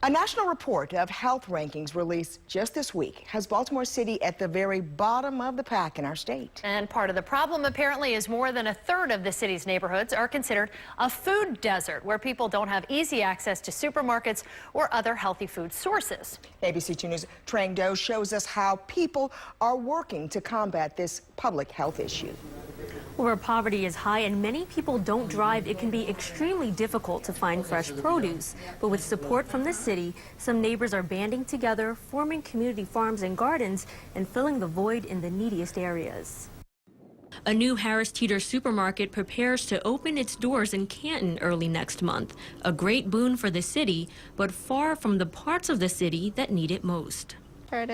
A national report of health rankings released just this week has Baltimore City at the very bottom of the pack in our state. And part of the problem apparently is more than a third of the city's neighborhoods are considered a food desert, where people don't have easy access to supermarkets or other healthy food sources. ABC 2 News' Trang Do shows us how people are working to combat this public health issue. Where poverty is high and many people don't drive, it can be extremely difficult to find fresh produce. But with support from the city, some neighbors are banding together, forming community farms and gardens, and filling the void in the neediest areas. A new Harris Teeter supermarket prepares to open its doors in Canton early next month. A great boon for the city, but far from the parts of the city that need it most.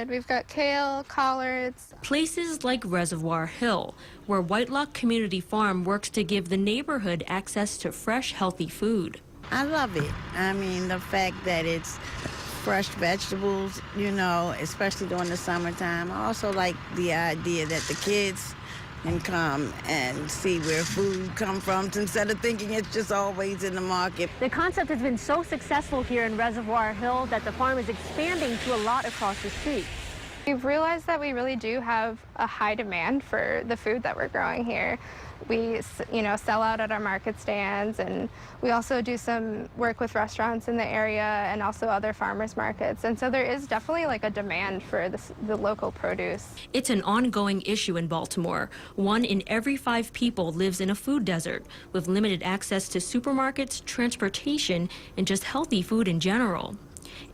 We've got kale, collards. Places like Reservoir Hill, where Whitelock Community Farm works to give the neighborhood access to fresh, healthy food. I love it. I mean, the fact that it's fresh vegetables, you know, especially during the summertime. I also like the idea that the kids can come and see where food comes from instead of thinking it's just always in the market. The concept has been so successful here in Reservoir Hill that the farm is expanding to a lot across the street. We've realized that we really do have a high demand for the food that we're growing here. We, sell out at our market stands, and we also do some work with restaurants in the area and also other farmers markets. And so there is definitely like a demand for the local produce. It's an ongoing issue in Baltimore. 1 in every 5 people lives in a food desert, with limited access to supermarkets, transportation, and just healthy food in general.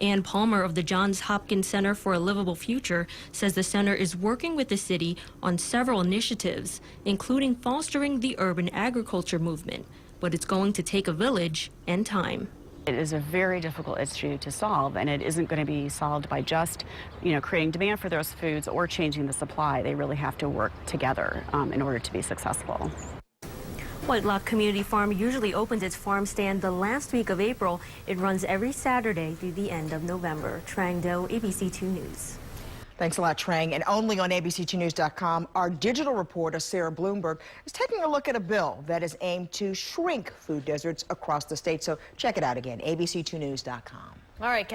Ann Palmer of the Johns Hopkins Center for a Livable Future says the center is working with the city on several initiatives, including fostering the urban agriculture movement. But it's going to take a village and time. It is a very difficult issue to solve, and it isn't going to be solved by just, creating demand for those foods or changing the supply. They really have to work together in order to be successful. Whitelock Community Farm usually opens its farm stand the last week of April. It runs every Saturday through the end of November. Trang Do, ABC 2 News. Thanks a lot, Trang. And only on ABC2News.com, our digital reporter, Sarah Bloomberg, is taking a look at a bill that is aimed to shrink food deserts across the state. So check it out again, ABC2News.com. All right.